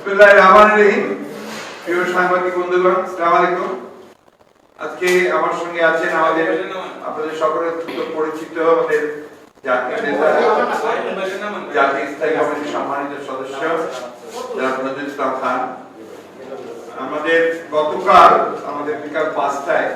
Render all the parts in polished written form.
বিসমিল্লাহির রহমানির রহিম। প্রিয় সাংবাদিক বন্ধুগণ, আসসালামু আলাইকুম। আজকে আমার সঙ্গে আছেন আমাদের আপনাদের সকলের পরিচিত আমাদের জাতীয় নেতা, জাতীয় স্থায়ী কমিটির সম্মানিত সদস্য জনাব নজরুল ইসলাম খান। আমাদের গতকাল আমাদের বিকাল 5টায়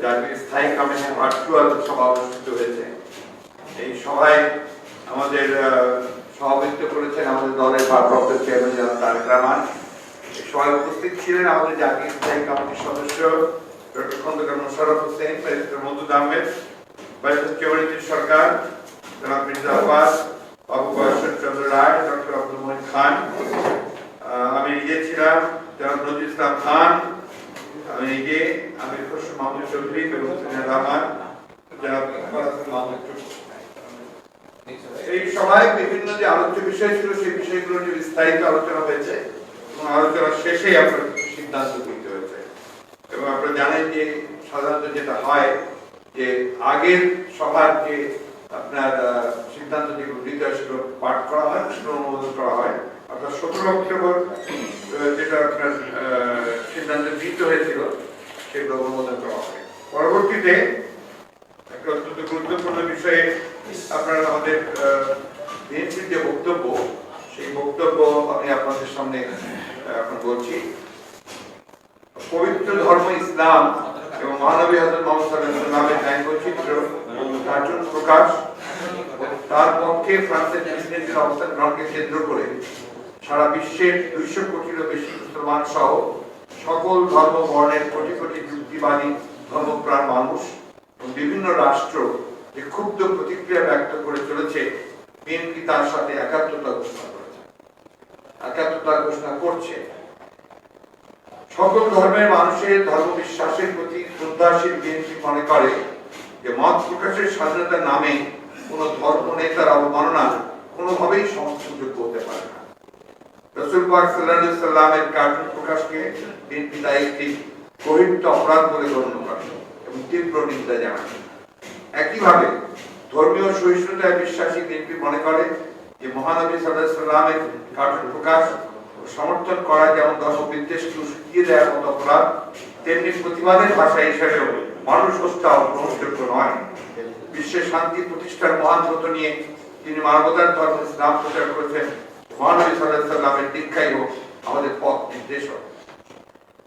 জাতীয় স্থায়ী কমিটির ভার্চুয়াল সভা অনুষ্ঠিত হয়েছে। এই সভায় আমাদের সভাপতিত্ব করেছেন আমাদের দলের ভারপ্রাপ্ত চেয়ারম্যান জনাব তারেক রহমান। সভায় উপস্থিত ছিলেন আমাদের জাতীয় স্থায়ী কমিটির সদস্য doctor Khondokar Mosharraf Hossain, barrister Moudud Ahmed, barrister Kebaluddin Sarkar, জনাব মির্জা আব্বাস, বাবু বয়সন চন্দ্র রায়, ডক্টর আব্দুল মহিদ খান, আমি নিজে ছিলাম, জনাব নজরুল ইসলাম খান, আমি নিজে, আমির খসরু মাহমুদ চৌধুরী, বেগম রহমান, জনাব ইকবাল হাসান মাহমুদ চৌধুরী। এই সভায় বিভিন্ন যে আলোচ্য বিষয় ছিল সেই বিষয়গুলো নিয়ে বিস্তারিত আলোচনা হয়েছে এবং আলোচনা শেষে আপনার সিদ্ধান্ত নিতে হয়েছে। এবং আপনারা জানেন যে সাধারণত যেটা হয় যে আগের সভার যে আপনার সিদ্ধান্ত যেগুলো দিতে হয় সেগুলো পাঠ করা হয়, সেগুলো অনুমোদন করা হয়, অর্থাৎ 17 অক্টোবর যেটা আপনার সিদ্ধান্ত গৃহীত হয়েছিল সেগুলো অনুমোদন করা হয়। পরবর্তীতে একটা অত্যন্ত গুরুত্বপূর্ণ বিষয়ে আপনারা আমাদের বিএনপির যে বক্তব্য, সেই বক্তব্য আমি আপনাদের সামনে এখন বলছি। পবিত্র ধর্ম ইসলাম এবং মহানবী হযরত মুহাম্মদ সাল্লাল্লাহু আলাইহি ওয়াসাল্লামের ন্যায়চিত্র কার্টুন প্রকাশ, তার পক্ষে ফ্রান্সের প্রেসিডেন্টের অবস্থান গ্রহণকে কেন্দ্র করে সারা বিশ্বের 200 কোটিরও বেশি মুসলমান সহ সকল ধর্ম বর্ণের কোটি কোটি যুক্তিবাদী ধর্মপ্রাণ মানুষ এবং বিভিন্ন রাষ্ট্র যে ক্ষুব্ধ প্রতিক্রিয়া ব্যক্ত করে চলেছে, বিএনপি তার সাথে একাত্মতা ঘোষণা করেছে, একাত্মতা ঘোষণা করছে। সকল ধর্মের মানুষের ধর্ম বিশ্বাসের প্রতি শ্রদ্ধাশীল বিএনপি মনে করে যে মত প্রকাশের স্বাধীনতার নামে কোন ধর্ম নেতার অবমাননা কোনোভাবেই সমর্থনযোগ্য হতে পারে না। রাসূল পাক সাল্লাল্লাহু আলাইহি ওয়াসাল্লামের কার্টুন প্রকাশকে বিএনপি তাই একটি গর্হিত অপরাধ বলে গণ্য করে এবং তীব্র নিন্দা জানায়। একইভাবে ধর্মীয় সহিষ্ণুতায় বিশ্বাসী বিএনপি মনে করে যে মহানবী সাল্লাল্লাহু আলাইহি ওয়াসাল্লামের কার্টুন প্রকাশ সমর্থন করা যেমন ধর্মবিদ্বেষকে উস্কিয়ে দেওয়ার মতো অপরাধ, তেমনি প্রতিবাদের ভাষা হিসেবেও মানুষ হত্যাও গ্রহণযোগ্য নয়। বিশ্বের শান্তি প্রতিষ্ঠার মহান ব্রত নিয়ে তিনি মানবতার ধর্ম ইসলাম প্রচার করেছেন। মহানবী সাল্লাল্লাহু আলাইহি ওয়াসাল্লামের দীক্ষাই হোক আমাদের পথ নির্দেশক।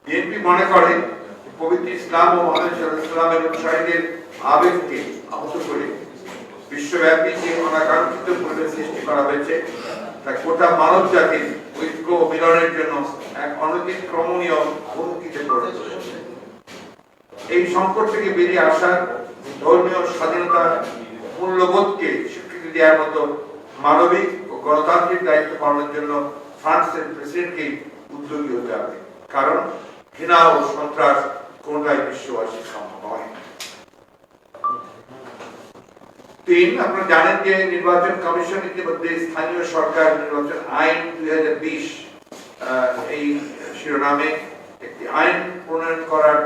বিএনপি মনে করে পবিত্র ইসলাম ও মহানবী সাল্লাল্লাহু আলাইহি ওয়াসাল্লামের অনুসারীদের আবেগকে আহত করে বিশ্বব্যাপী যে অনাকাঙ্ক্ষিত পরিবেশ সৃষ্টি করা হয়েছে তা গোটা মানব জাতির ঐক্য ও মিলনের জন্য এক অনতিক্রমণীয় হুমকিতে পড়ে চলেছে। এই সংকট থেকে বেরিয়ে আসার ধর্মীয় স্বাধীনতা মূল্যবোধকে স্বীকৃতি দেওয়ার মতো মানবিক ও গণতান্ত্রিক দায়িত্ব পালনের জন্য ফ্রান্সের প্রেসিডেন্টকে উদ্যোগী হতে হবে, কারণ ঘৃণা ও সন্ত্রাস কোনটাই বিশ্ববাসী সম্ভব হয়। 3, আপনারা জানেন যে নির্বাচন কমিশন ইতিমধ্যে স্থানীয় সরকার নির্বাচন আইন 2020 এই শিরোনামে একটি আইন প্রণয়ন করার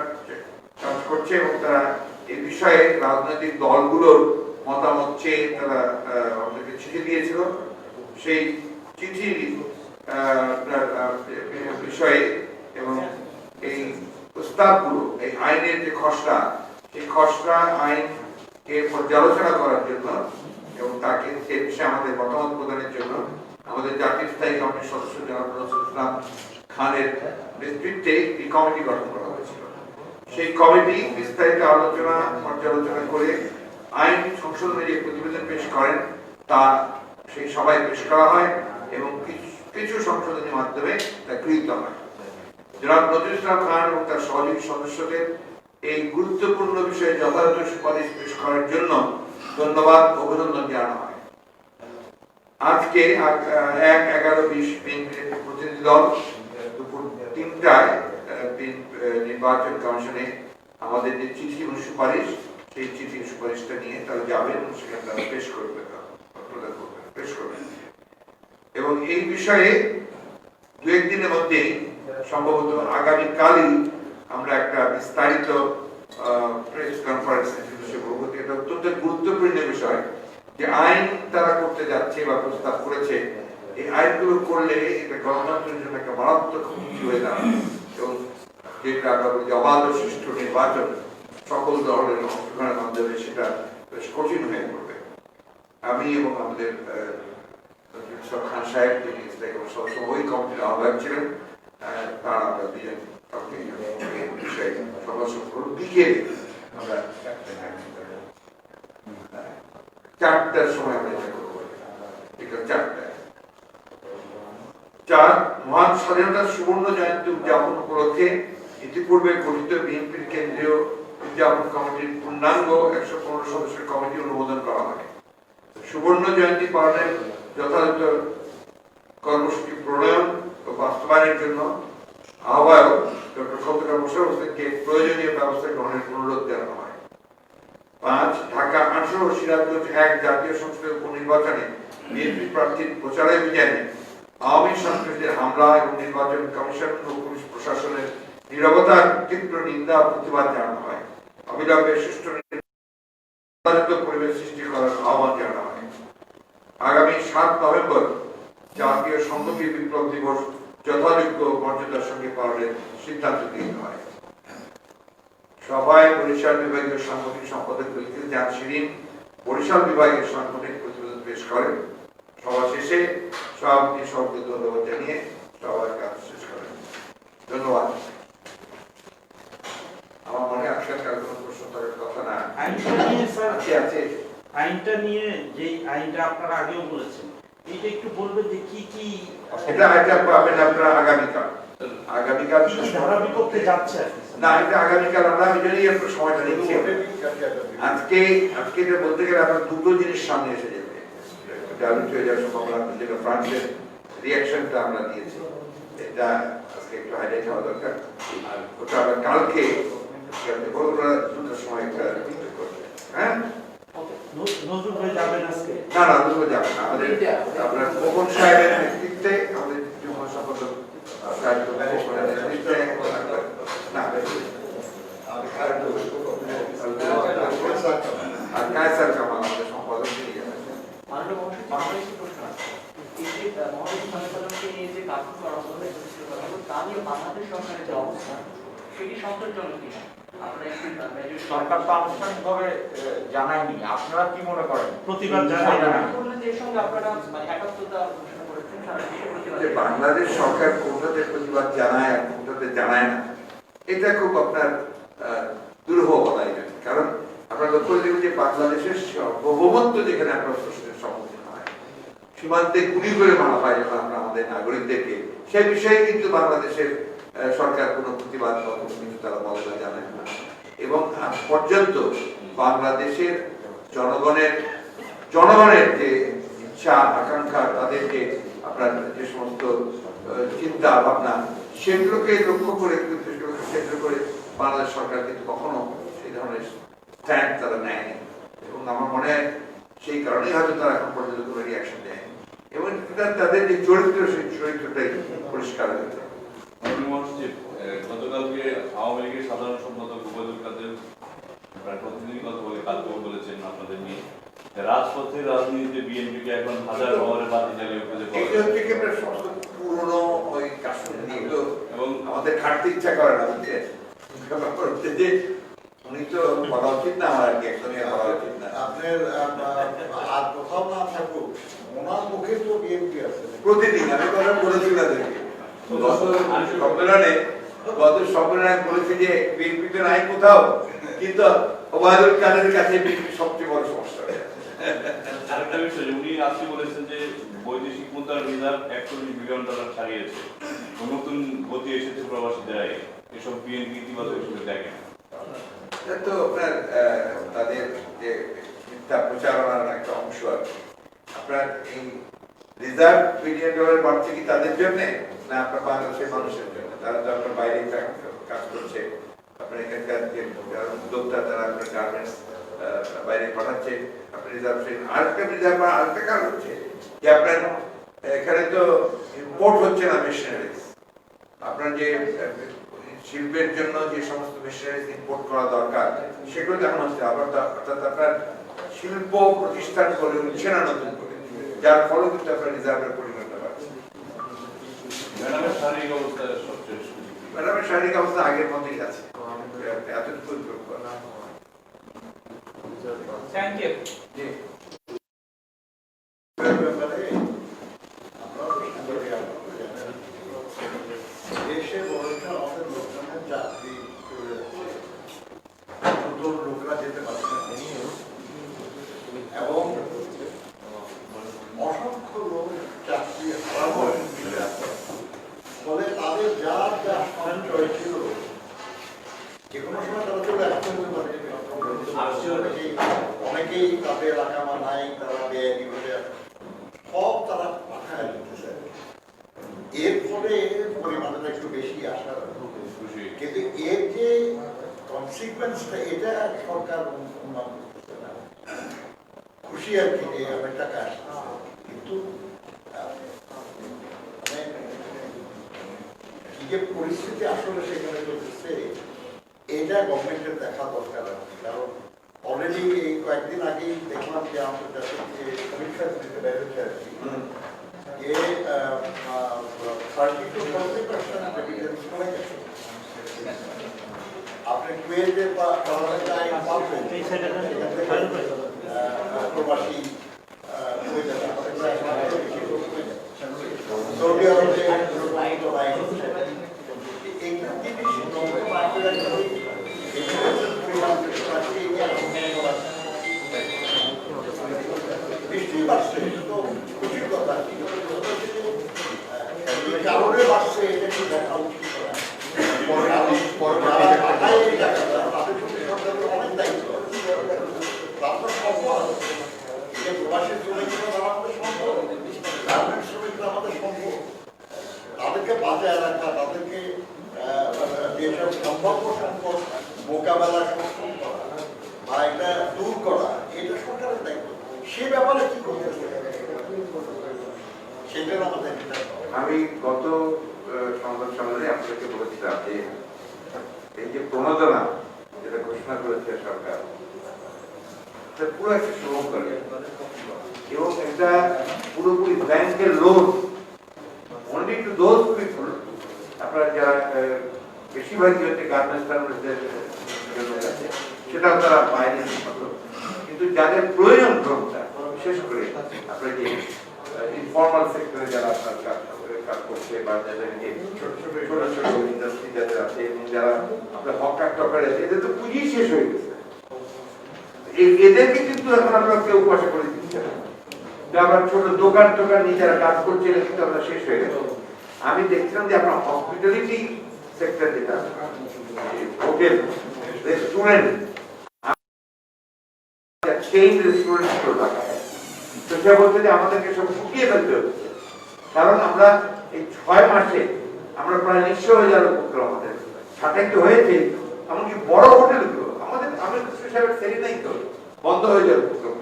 কাজ করছে এবং তারা এই বিষয়ে রাজনৈতিক দলগুলোর মতামত চেয়ে তারা আমাদেরকে চিঠি দিয়েছিল। সেই চিঠি বিষয়ে এবং এই প্রস্তাবগুলো, এই আইনের যে খসড়া, সেই খসড়া আইনকে পর্যালোচনা করার জন্য এবং তাকে সে বিষয়ে আমাদের মতামত প্রদানের জন্য আমাদের জাতীয় স্থায়ী কমিটির সদস্য জনাব নজরুল ইসলাম খানের নেতৃত্বে একটি কমিটি গঠন করা হয়েছিল। সেই কমিটি বিস্তারিত আলোচনা পর্যালোচনা করে আইন সংশোধনের যে প্রতিবেদন পেশ করেন তা সেই সভায় পেশ করা হয় এবং কিছু সংশোধনের মাধ্যমে তা গৃহীত হয়। জনাব নজরুল ইসলাম খান এবং তার সহযোগী সদস্যদের এই গুরুত্বপূর্ণ বিষয়ে যথাযথ সুপারিশ পেশ করার জন্য ধন্যবাদ, অভিনন্দন জানানো হয়। আজকে 1-11-20 বিএনপির প্রতিনিধি দল দুপুর 3টায় নির্বাচন কমিশনে আমাদের যে চিঠি এবং সুপারিশ, সেই চিঠি সুপারিশটা নিয়ে তারা যাবেন এবং সেখানে তারা পেশ করবেন। এবং এই বিষয়ে 2-1 দিনের মধ্যেই সম্ভবত আগামীকালই আমরা একটা বিস্তারিত প্রেস কনফারেন্স বলবো। এটা অত্যন্ত গুরুত্বপূর্ণ বিষয় যে আইন তারা করতে যাচ্ছে বা প্রস্তাব করেছে এই আইনগুলো করলে এটা গণতন্ত্রের জন্য একটা মারাত্মক হুমকি হয়ে দাঁড়ায় এবং যেটা আমরা বলি অবাধ সুষ্ঠু নির্বাচন সকল দলের অংশগ্রহণের মাধ্যমে সেটা বেশ কঠিন হয়ে পড়বে। আমি এবং আমাদের খান সাহেব যিনি সবসময় কমিটির আহ্বায়ক ছিলেন, তার আমরা দুজন বিষয়ে সমালোচনা করব। বিকেলে আমরা 4টার সময় আমরা এটা করবো, বিকেল 4টায়। 4 মহান স্বাধীনতার সুবর্ণ জয়ন্তী উদযাপন উপলক্ষে ইতিপূর্বে গঠিত বিএনপির কেন্দ্রীয় উদযাপন কমিটির পূর্ণাঙ্গ 115 সদস্যের কমিটি অনুমোদন করা হয়। সুবর্ণ জয়ন্তী পালনের যথাযথ কর্মসূচি প্রণয়ন ও বাস্তবায়নের জন্য আহ্বায়ক ডক্টর খন্দকার মোশাররফ হোসেনকে প্রয়োজনীয় ব্যবস্থা গ্রহণের অনুরোধ জানানো হয়। 5 ঢাকা 18 ও সিরাজগঞ্জ 1 জাতীয় সংসদের উপনির্বাচনে বিএনপি প্রার্থীর প্রচারাভিযানে আওয়ামী সন্ত্রাসীদের হামলা এবং নির্বাচন কমিশন ও পুলিশ প্রশাসনের নীরবতার তীব্র নিন্দা ও প্রতিবাদ জানানো হয়। অবিলম্বে সুষ্ঠু পরিবেশ সৃষ্টি করার আহ্বান জানানো হয়। আগামী 7 নভেম্বর জাতীয় সংহতি বিপ্লব দিবস যথাযোগ্য মর্যাদার সঙ্গে পালনের সিদ্ধান্ত গৃহীত হয়। সভায় বরিশাল বিভাগীয় সাংগঠনিক সম্পাদক জান শিরিন বরিশাল বিভাগের সাংগঠনিক প্রতিবেদন পেশ করেন। সভা শেষে সভাপতি সভাপতি ধন্যবাদ জানিয়ে সভার কাজ শেষ করেন। ধন্যবাদ। আমার মনে আজকাল কোনো প্রশ্ন থাকার কথা না। আইনটা নিয়ে যে আইনটা আপনারা আগেও বলেছেন, এটা একটু বলবেন যে কি কি এটা পাবেন আপনারা আগামীকাল। আগামীকাল ধারা বিপক্ষে যাচ্ছে না, এটা আগামীকাল আমরা ওইজন্যই একটু সময়টা নিচ্ছি। আজকে এটা বলতে গেলে আপনার দুটো জিনিস সামনে এসে যাবে। ডাউট হয়ে যাওয়ার সম্ভাবনা, যেটা ফ্রান্সের রিয়াকশনটা আমরা দিয়েছি, এটা আজকে একটু হাইলাইট হওয়া দরকার। আর ওটা আমরা কালকে দুটোর সময় একটা করবে। হ্যাঁ, নজরুল হয়ে যাবেন আজকে? না না, নজরুল যাবে না। আমাদের আপনার মোহন সাহেবের নেতৃত্বে আমাদের যুগ্ম সম্পাদক আর কায়সার কামাল আমাদের সম্পাদক নিয়ে যাবেন। সরকার তো আনুষ্ঠানিকভাবে জানায়নি, আপনারা কি মনে করেন? প্রতিবাদ জানাই না। বাংলাদেশ সরকার কোনটাতে প্রতিবাদ জানায় আর কোনটাতে জানায় না, এটা খুব আপনার দুরূহ বলাই যায়। কারণ আপনার লক্ষ্য দেখবেন যে বাংলাদেশের সার্বভৌমত্ব যেখানে আপনার প্রশ্নের সম্মুখীন হয়, সীমান্তে গুলি করে মারা হয় যখন আমরা আমাদের নাগরিকদেরকে, সেই বিষয়ে কিন্তু বাংলাদেশের সরকার কোনো প্রতিবাদ বা কোনো কিছু তারা বলে বা জানায় না। এবং আজ পর্যন্ত বাংলাদেশের জনগণের যে ইচ্ছা আকাঙ্ক্ষা, তাদের যে আপনার যে সমস্ত চিন্তা ভাবনা, সেগুলোকে লক্ষ্য করে কেন্দ্র করে বাংলাদেশ সরকার কিন্তু কখনো সেই ধরনের স্ট্যান্ড তারা নেয়নি। এবং আমার মনে হয় সেই কারণেই হয়তো তারা এখন পর্যন্ত কোনো রিয়াকশন দেয়নি। এবং তাদের যে চরিত্র, সেই চরিত্রটাই পরিষ্কার হয়েছে। গতকালকে আওয়ামী লীগের সাধারণ সম্পাদক ওবায়দুল কাদের প্রতিনিধি কথা বলে কালকেও বলেছেন আপনাদের নিয়ে রাজপথের রাজনীতিতে বিএনপিকে এখন হাজার পাওয়ারে বাতি জ্বালিয়ে খুঁজে পাওয়া পুরনো ওই কাশ্মীর এগুলো এবং আমাদের খাটতে ইচ্ছা করে না, বুঝছে যে উনি তো বলা উচিত না, আমার আর কি একদমই বলা উচিত না। আপনার আর কোথাও না থাকুক, ওনার মুখে তো বিএনপি আছে প্রতিদিন। আমি কথা বলেছি তাদেরকে গত সম্মেলনে বলেছি যে বিএনপি তো নাই কোথাও, কিন্তু ওবায়দুল কাদের কাছে বিএনপি সবচেয়ে বড় সমস্যা। আরেকটা বিষয়, উনি আজকে বলেছেন যে বৈদেশিক মুদ্রার রিজার্ভ $41 বিলিয়ন ছাড়িয়েছে, নতুন গতি এসেছে প্রবাসীদের আয়ে। এসব বিএনপি ইতিবাচক হিসেবে দেখেন? তো আপনার তাদের যে মিথ্যা প্রচারণার একটা অংশ আছে। আপনার এই রিজার্ভ $1 বিলিয়ন বাড়ছে কি তাদের জন্য না আপনার বাংলাদেশের মানুষের জন্য? তারা তো আপনার বাইরে কাজ করছে, আপনার এখানকার যে উদ্যোক্তা তারা আপনার গার্মেন্টস বাইরে পাঠাচ্ছে, আপনার রিজার্ভ আরেকটা রিজার্ভ আরেকটা কারণ হচ্ছে যে আপনার এখানে তো ইম্পোর্ট হচ্ছে না মেশিনারিজ। আপনার যে শিল্পের জন্য যে সমস্ত মেশিনারিজ ইম্পোর্ট করা দরকার সেগুলো তেমন হচ্ছে। আবার অর্থাৎ আপনার শিল্প প্রতিষ্ঠান করে উঠছে না নতুন করে, যার ফলে কিন্তু আপনার রিজার্ভের পরিমাণটা বাড়ছে। ম্যাডামের শারীরিক অবস্থা সবচেয়ে সুযোগ। ম্যাডামের শারীরিক অবস্থা আগের মতোই আছে, এতটুকু থ্যাংক ইউ। জি। ব্যাপারে আমরা দেশে বড়টা আমাদের লোকজনের চাকরি চলে যাচ্ছে, নতুন লোকরা যেতে পারছে না এবং অসংখ্য লোক চাকরি হারানো ফলে তাদের যা যা সঞ্চয় ছিল যে কোনো সময় তারা চলে আসতে হতে পারে। অনেকেই তাদের এলাকা নাই, তারা বেআইনি ভাবে সব তারা পাঠায় দিতেছে। এর ফলে পরিমাণটা একটু বেশি আসা, কিন্তু এর যে কনসিকুয়েন্সটা এটা সরকার অনুমান করতেছে না। খুশি আর কি যে অনেক টাকা আসতেছে, কিন্তু কি যে পরিস্থিতি আসলে সেখানে চলতেছে এটা গভর্নমেন্টের দেখা দরকার আর কি। কারণ অলরেডি এই কয়েকদিন আগেই দেখলাম যে আমাদের দেশের যে পরীক্ষা দিতে বেরোচ্ছে আর কি, যে 30 to 40% রেমিটেন্স কমে গেছে। আপনি কুয়েতের বা আইন পাবেন প্রবাসী হয়ে যাবে, সৌদি আরবে আইন হচ্ছে এই জিনিস নতুন বৃষ্টি বাড়ছে তো খুশির কথা, কারণে বাড়ছে এটা কি দেখা উচিত। তাদের প্রতি সরকারের অনেক দায়িত্ব, তারপর সম্পদ যে প্রবাসী শ্রমিকরা তারা আমাদের সম্পদ, গার্মেন্টস শ্রমিকরা আমাদের সম্পদ, তাদেরকে বাঁচায় রাখা, তাদেরকে যেসব সম্ভাব্য সম্পদ মোকাবেলা সক্ষম করা বা এটা দূর করা, এটা সরকারের দায়িত্ব। সে ব্যাপারে কি করতে সেটা আমাদের। আমি গত সংবাদ সম্মেলনে আপনাদেরকে বলেছিলাম যে এই যে প্রণোদনা যেটা ঘোষণা করেছে সরকার, পুরো একটা শুভ করে এবং একটা পুরোপুরি ব্যাংকের loan only to those people, আপনারা যারা বেশিরভাগই হচ্ছে গার্মেন্টসদের সেটাও তারা পায়নি, কিন্তু যাদের প্রয়োজন লোনটা, বিশেষ করে আপনার যে ইনফর্মাল সেক্টরে যারা আপনার কাজ করছে বা যাদের ছোট ছোট ইন্ডাস্ট্রি যাদের আছে এবং যারা আপনার হকার টকার আছে, এদের তো পুঁজি শেষ হয়ে গেছে। এদেরকে কিন্তু এখন আমরা কেউ পয়সা করে দিচ্ছে না, আবার ছোট দোকান টোকান নিয়ে যারা কাজ করছে এটা কিন্তু আমরা শেষ হয়ে গেছে। আমি দেখছিলাম যে আপনার হসপিটালিটি সেক্টর যেটা হোটেল রেস্টুরেন্ট চেইন রেস্টুরেন্ট টাকা, তো সে বলছে যে আমাদেরকে সব ফুটিয়ে ফেলতে হচ্ছে, কারণ আমরা এই 6 মাসে আমরা প্রায় নিঃস্ব হয়ে যাওয়ার উপক্রম আমাদের ছাঁটাই তো হয়েছে, এমনকি বড় হোটেলগুলো আমাদের সেরি নাই তো বন্ধ হয়ে যাওয়ার উপক্রম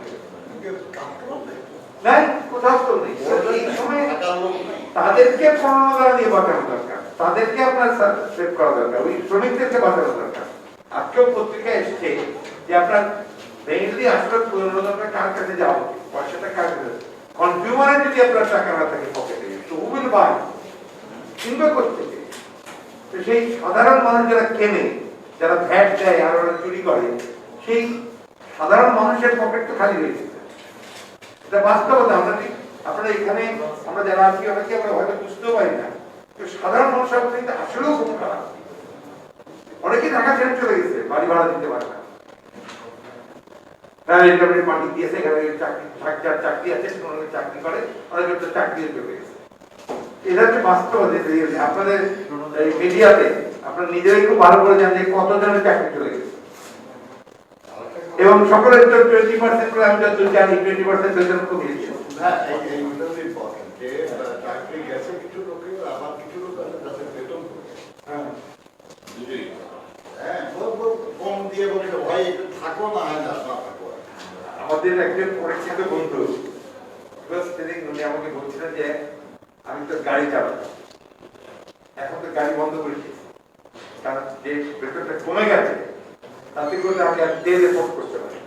নাই, কোথাও তো নেই। এই সময় তাদেরকে প্রণোদনা দিয়ে বাঁচানো দরকার, তাদেরকে আপনার সেভ করা দরকার, ওই শ্রমিকদেরকে বাঁচানো দরকার। আজকেও পত্রিকায় এসেছে যে আপনার মেইনলি আসলে প্রণোদনাটা কার কাছে যাওয়া উচিত, পয়সাটা কার কাছে, কনজিউমারের যদি আপনার টাকা না থাকে পকেটে, তো হু উইল বাই, কিনবে করতে। তো সেই সাধারণ মানুষ যারা কেনে, যারা ভ্যাট দেয় আর ওরা চুরি করে, সেই সাধারণ মানুষের পকেট তো খালি হয়ে গেছে। এটা বাস্তবতা। আমরা ঠিক আপনারা এখানে আমরা যারা আছি অনেকে আমরা হয়তো বুঝতেও পারি না, তো সাধারণ মানুষের কিন্তু আসলেও খুব খারাপ। অনেকে ঢাকা ছেড়ে চলে গেছে, বাড়ি ভাড়া দিতে পারে না, পার্টি দিয়েছে, এখানে চাকরি আছে চাকরি করে, অনেকে তো চাকরি চলে গেছে। এটা হচ্ছে বাস্তবতা। আপনাদের মিডিয়াতে আপনারা নিজেরাই খুব ভালো করে জানেন যে কতজনের চাকরি চলে গেছে, এবং সকলের তো 20% করে আমি যত জানি 20% বেতন কমিয়েছে। হ্যাঁ, এইগুলো ইম্পর্টেন্ট যে চাকরি গেছে কিছু লোকের, আবার কিছু লোক আছে তাদের বেতন হ্যাঁ কম দিয়ে বলছে ভাই একটু থাকো না, হয় না থাকো। আমাদের একজন পরিচিত বন্ধু উনি আমাকে বলছিলেন যে আমি তো গাড়ি চালাই, এখন তো গাড়ি বন্ধ করে দিয়েছি, কারণ যে বেতনটা কমে গেছে তাতে করে আমি আর তেল এফোর্ড করতে পারি।